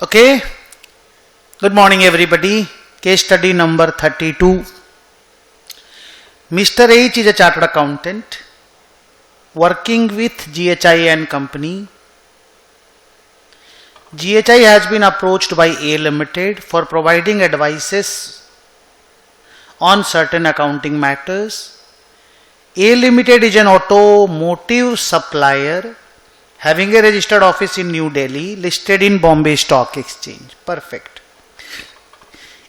Okay, good morning everybody. Case study number 32. Mr. H is a chartered accountant working with GHI and company. GHI has been approached by A Limited for providing advices on certain accounting matters. A Limited is an automotive supplier having a registered office in New Delhi, listed in Bombay Stock Exchange. Perfect.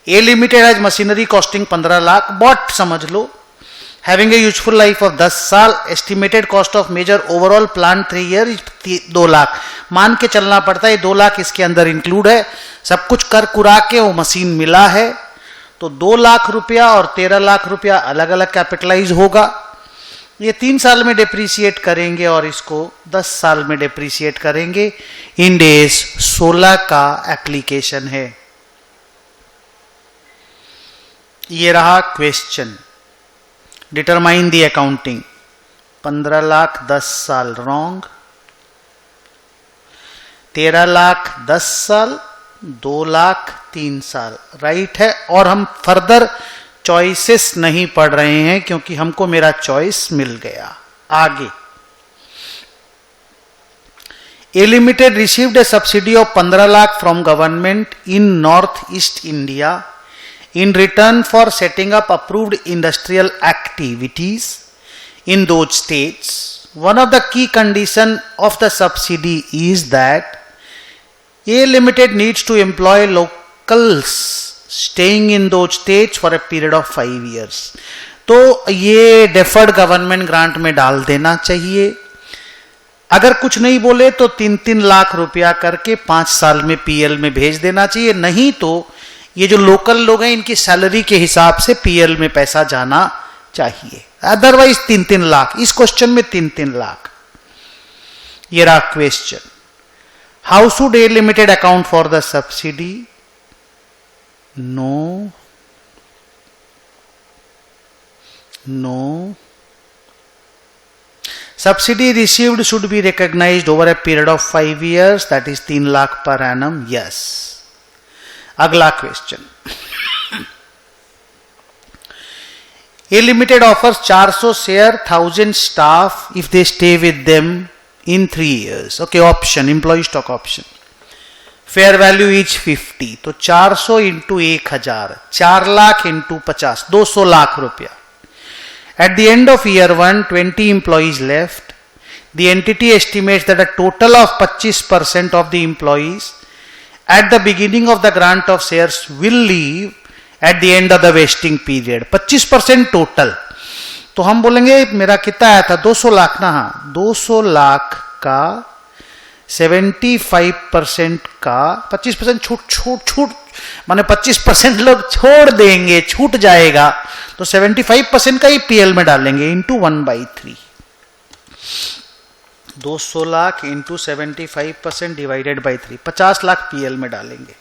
A Limited has machinery costing 15 lakh, but समझ लो, having a useful life of 10 साल, estimated cost of major overall plant 3 years 2 lakh. मान के चलना पड़ता है 2 लाख इसके अंदर include है, सब कुछ कर कुरा के वो मशीन मिला है, तो 2 लाख रुपया और 13 लाख रुपया अलग अलग कैपिटलाइज होगा. ये 3 साल में डिप्रीशिएट करेंगे और इसको 10 साल में डिप्रीशिएट करेंगे. इंड एस 16 का एप्लीकेशन है. ये रहा question. Determine the accounting. 15 lakh 10 साल रॉन्ग, 13 लाख 10 साल, 2 लाख 3 साल राइट है. और हम फर्दर चॉइसेस नहीं पढ़ रहे हैं क्योंकि हमको मेरा चॉइस मिल गया. आगे. A limited received a subsidy of 15 lakh from government in north east India in return for setting up approved industrial activities in those states. One of the key conditions of the subsidy is that A Limited needs to employ locals staying in those states for a period of 5 years. तो ये deferred government grant में डाल देना चाहिए. अगर कुछ नहीं बोले तो 3-3 लाख रुपया करके 5 साल में पीएल में भेज देना चाहिए. नहीं तो ये जो लोकल लोग हैं इनकी सैलरी के हिसाब से पीएल में पैसा जाना चाहिए. अदरवाइज 3-3 लाख. इस क्वेश्चन में 3-3 लाख. ये रहा question. How should A limited account for the subsidy? No, no. Subsidy received should be recognized over a period of 5 years, that is 3 lakh per annum. Yes. अगला question. A limited offers 400 share 1000 staff if they stay with them in 3 years. Okay. Option employ stock option. Fair value is 50. तो 400 into 1000, 4 lakh into 50, 200 lakh रुपया. At the end of year 1, 20 employees left. The entity estimates that a total of 25% of the employees at the beginning of the grant of shares will leave at the end of the vesting period. 25% total. तो हम बोलेंगे मेरा कितना आया था? 200 लाख ना. हाँ, 200 लाख का 75% का 25% छूट माने 25% लोग छोड़ देंगे, छूट जाएगा. तो 75% का ही पीएल में डालेंगे into 1/3. 200 lakh into 75% divided by 3, 50 lakh PL में डालेंगे.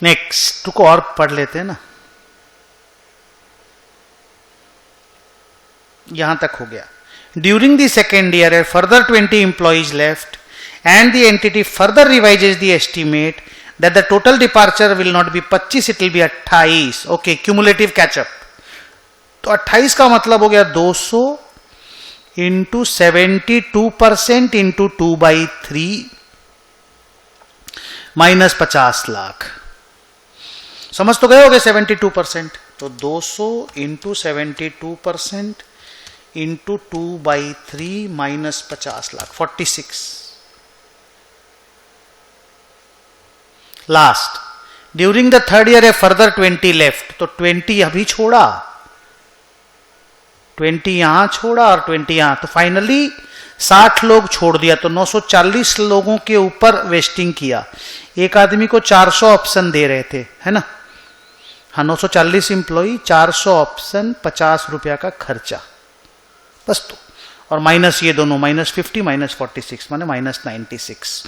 नेक्स्ट को और पढ़ लेते हैं ना. यहां तक हो गया. During the second year A further 20 employees left and the entity further revises the estimate that the total departure will not be 25, it will be 28. Okay. Cumulative catch up. तो 28 का मतलब हो गया 200 इंटू 72% इंटू 2/3 माइनस 50 लाख. समझ तो गए होगे 72%. तो 200 into 72% into 2/3 minus 50 lakh, 46. Last. During the third year A further 20 left. तो 20 अभी छोड़ा, 20 यहां छोड़ा और 20 यहां. तो फाइनली 60 लोग छोड़ दिया. तो 940 लोगों के ऊपर वेस्टिंग किया. एक आदमी को 400 ऑप्शन दे रहे थे, है ना. हाँ, 940 एम्प्लॉई, 400 ऑप्शन, 50 रुपया का खर्चा बस. तो और माइनस ये दोनों, -50 -46 माने -96.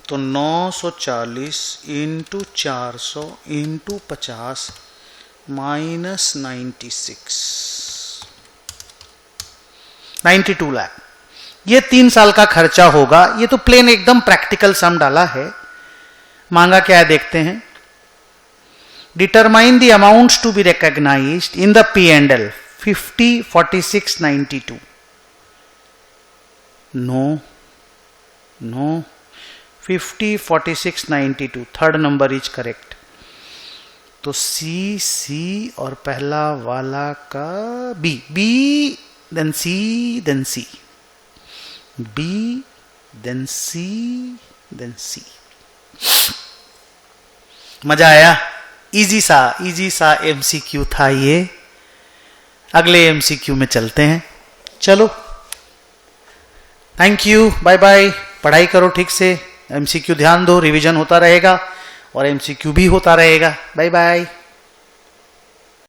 तो 940 इंटू 400 इंटू 50 -96, 92 लाख. ये 3 साल का खर्चा होगा। ये तो प्लेन एकदम प्रैक्टिकल सम डाला है। मांगा क्या है देखते हैं। Determine the amounts to be recognised in the P&L 50, 46, 92। No 50, 46, 92, third number is correct. तो सी और पहला वाला का B, then C, then C, B, then C, then C. मजा आया? इजी सा MCQ था ये। अगले MCQ में चलते हैं। चलो, थैंक यू, बाय बाय। पढ़ाई करो ठीक से, MCQ ध्यान दो, रिवीजन होता रहेगा और MCQ भी होता रहेगा। Bye bye.